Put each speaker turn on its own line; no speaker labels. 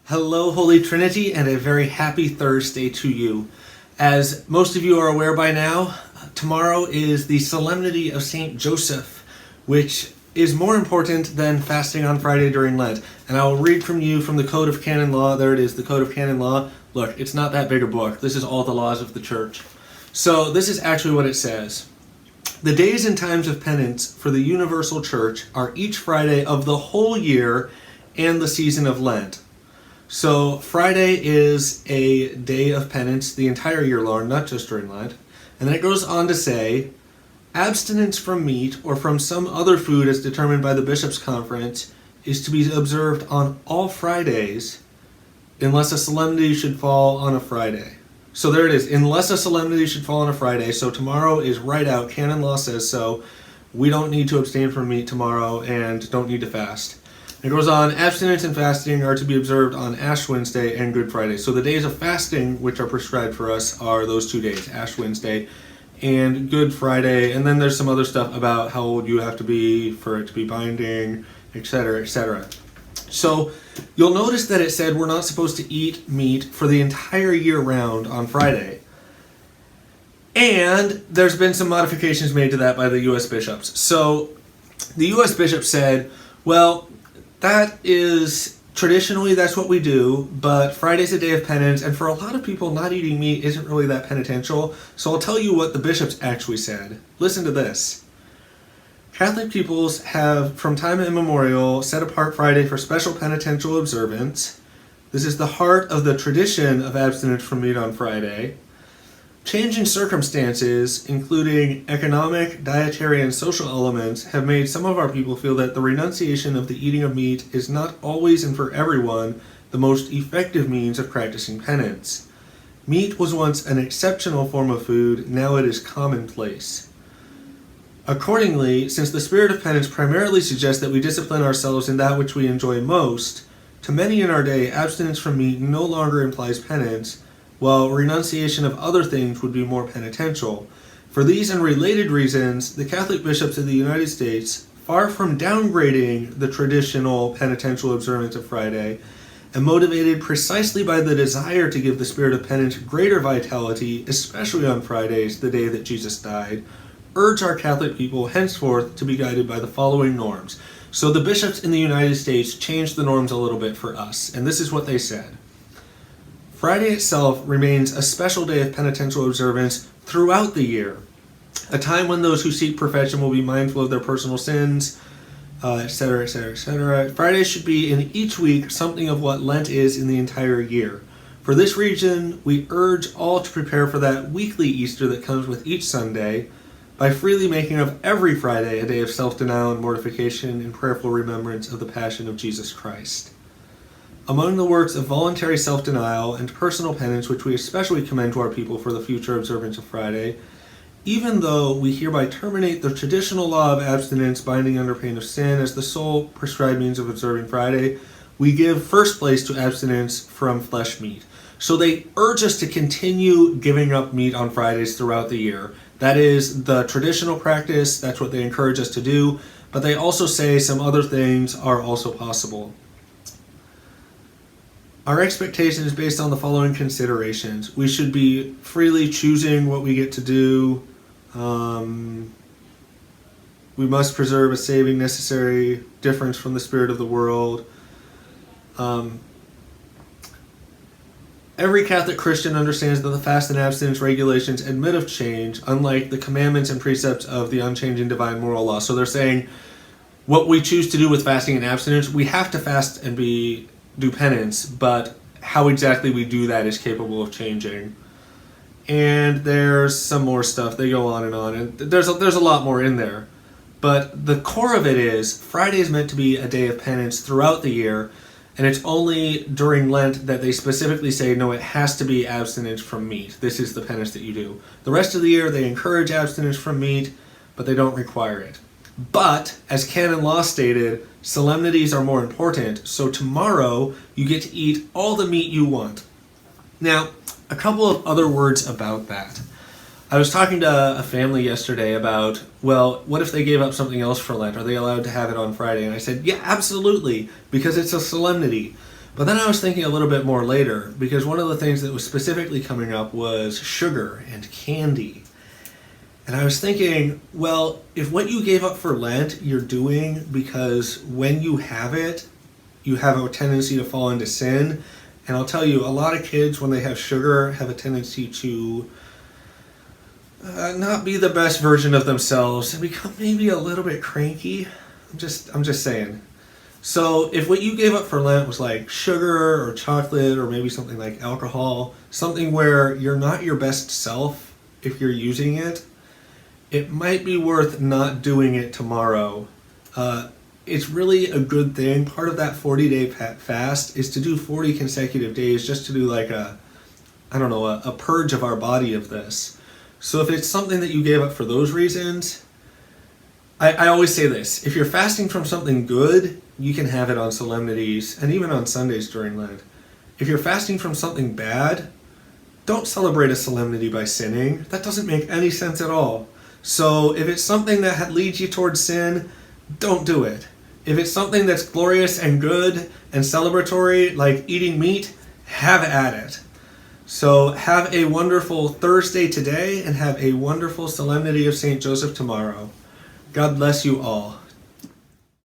Hello, Holy Trinity, and a very happy Thursday to you. As most of you are aware by now, tomorrow is the Solemnity of Saint Joseph, which is more important than fasting on Friday during Lent. And I will read from you from the Code of Canon Law. There it is, the Code of Canon Law. Look, it's not that big a book. This is all the laws of the Church. So this is actually what it says. The days and times of penance for the Universal Church are each Friday of the whole year and the season of Lent. So Friday is a day of penance the entire year long, not just during Lent. And then it goes on to say, abstinence from meat or from some other food as determined by the Bishops' Conference is to be observed on all Fridays unless a solemnity should fall on a Friday. So there it is, unless a solemnity should fall on a Friday. So tomorrow is right out, canon law says so. We don't need to abstain from meat tomorrow and don't need to fast. It goes on, abstinence and fasting are to be observed on Ash Wednesday and Good Friday. So the days of fasting which are prescribed for us are those 2 days, Ash Wednesday and Good Friday. And then there's some other stuff about how old you have to be for it to be binding, etc., etc. So you'll notice that it said we're not supposed to eat meat for the entire year round on Friday. And there's been some modifications made to that by the U.S. bishops. So the U.S. bishops said, well, that is, traditionally that's what we do, but Friday's a day of penance, and for a lot of people not eating meat isn't really that penitential, so I'll tell you what the bishops actually said. Listen to this. Catholic peoples have, from time immemorial, set apart Friday for special penitential observance. This is the heart of the tradition of abstinence from meat on Friday. Changing circumstances, including economic, dietary, and social elements, have made some of our people feel that the renunciation of the eating of meat is not always and for everyone the most effective means of practicing penance. Meat was once an exceptional form of food, now it is commonplace. Accordingly, since the spirit of penance primarily suggests that we discipline ourselves in that which we enjoy most, to many in our day, abstinence from meat no longer implies penance, while renunciation of other things would be more penitential. For these and related reasons, the Catholic bishops of the United States, far from downgrading the traditional penitential observance of Friday, and motivated precisely by the desire to give the spirit of penance greater vitality, especially on Fridays, the day that Jesus died, urge our Catholic people henceforth to be guided by the following norms. So the bishops in the United States changed the norms a little bit for us, and this is what they said. Friday itself remains a special day of penitential observance throughout the year, a time when those who seek perfection will be mindful of their personal sins, etc., etc., etc. Friday should be in each week something of what Lent is in the entire year. For this reason, we urge all to prepare for that weekly Easter that comes with each Sunday by freely making of every Friday a day of self-denial and mortification in prayerful remembrance of the Passion of Jesus Christ. Among the works of voluntary self-denial and personal penance which we especially commend to our people for the future observance of Friday, even though we hereby terminate the traditional law of abstinence binding under pain of sin as the sole prescribed means of observing Friday, we give first place to abstinence from flesh meat. So they urge us to continue giving up meat on Fridays throughout the year. That is the traditional practice, that's what they encourage us to do, but they also say some other things are also possible. Our expectation is based on the following considerations. We should be freely choosing what we get to do. We must preserve a saving necessary difference from the spirit of the world. Every Catholic Christian understands that the fast and abstinence regulations admit of change, unlike the commandments and precepts of the unchanging divine moral law. So they're saying what we choose to do with fasting and abstinence, we have to fast and do penance, but how exactly we do that is capable of changing. And there's some more stuff. They go on, and there's a lot more in there. But the core of it is Friday is meant to be a day of penance throughout the year, and it's only during Lent that they specifically say, no, it has to be abstinence from meat. This is the penance that you do. The rest of the year, they encourage abstinence from meat, but they don't require it. But, as canon law stated, solemnities are more important, so tomorrow you get to eat all the meat you want. Now, a couple of other words about that. I was talking to a family yesterday about, well, what if they gave up something else for Lent? Are they allowed to have it on Friday? And I said, yeah, absolutely, because it's a solemnity. But then I was thinking a little bit more later, because one of the things that was specifically coming up was sugar and candy. And I was thinking, well, if what you gave up for Lent you're doing because when you have it, you have a tendency to fall into sin. And I'll tell you, a lot of kids, when they have sugar, have a tendency to not be the best version of themselves and become maybe a little bit cranky. I'm just saying. So if what you gave up for Lent was like sugar or chocolate or maybe something like alcohol, something where you're not your best self if you're using it, it might be worth not doing it tomorrow. It's really a good thing. Part of that 40-day fast is to do 40 consecutive days, just to do like a purge of our body of this. So if it's something that you gave up for those reasons, I always say this: if you're fasting from something good, you can have it on solemnities and even on Sundays during Lent. If you're fasting from something bad, don't celebrate a solemnity by sinning. That doesn't make any sense at all. So if it's something that leads you towards sin, don't do it. If it's something that's glorious and good and celebratory, like eating meat, have at it. So have a wonderful Thursday today and have a wonderful Solemnity of St. Joseph tomorrow. God bless you all.